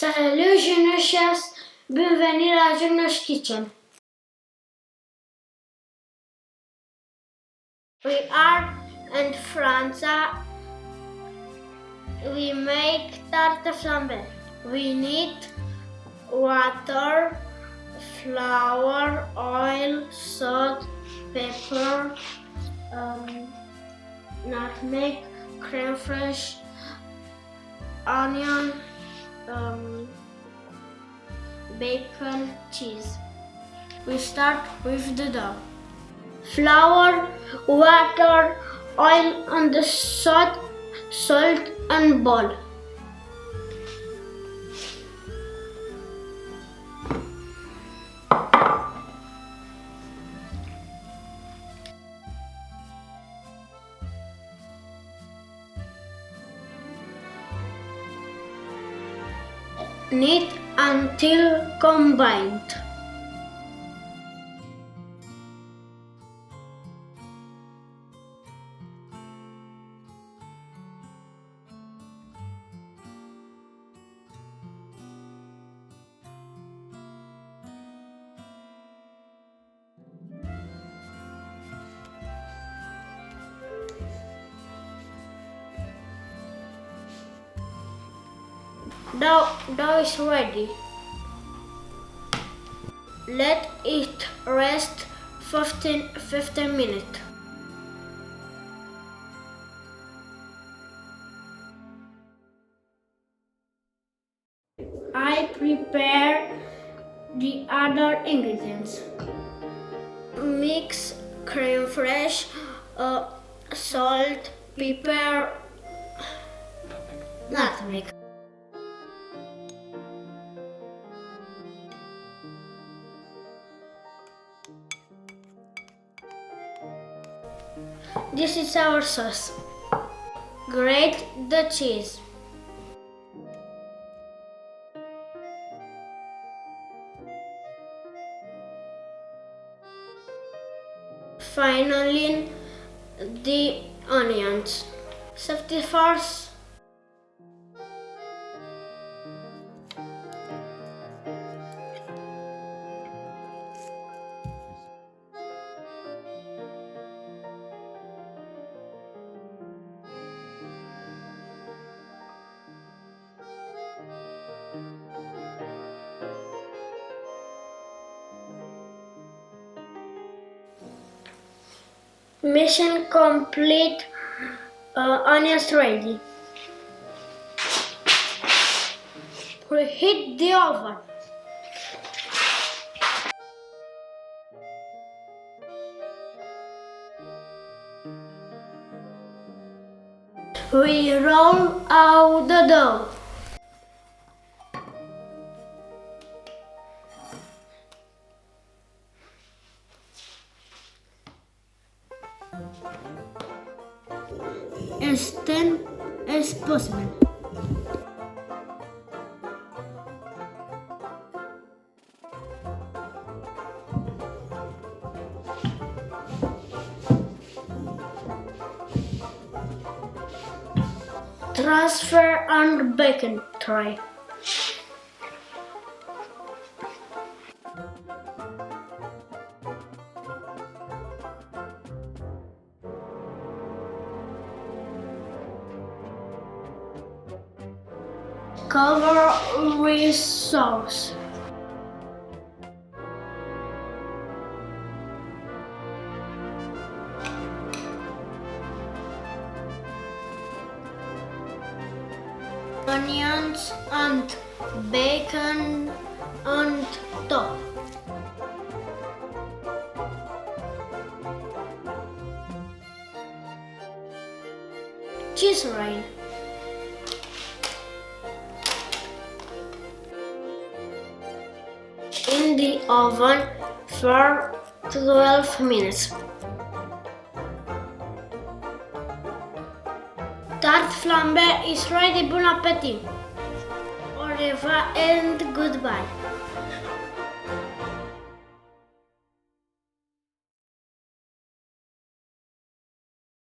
Salut jeunes chefs, bienvenue à Jeunes Kitchen. We are in France. We make Tarte Flambee. We need water, flour, oil, salt, pepper, nutmeg, creme fraiche, onion, bacon, cheese. We start with the dough. Flour, water, oil and the salt and bowl. Knead until combined. Dough is ready. Let it rest 15 minutes. I prepare the other ingredients. Mix creme fraiche, salt, pepper, nutmeg. This is our sauce. Grate the cheese. Finally, the onions. Safety first. Mission complete. Onions ready. Preheat the oven. We roll out the dough. As thin as possible. Transfer on baking tray. Cover with sauce. Onions and bacon on top. Cheese rain. In the oven for 12 minutes. Tarte Flambee is ready. Bon appétit. Au revoir and goodbye.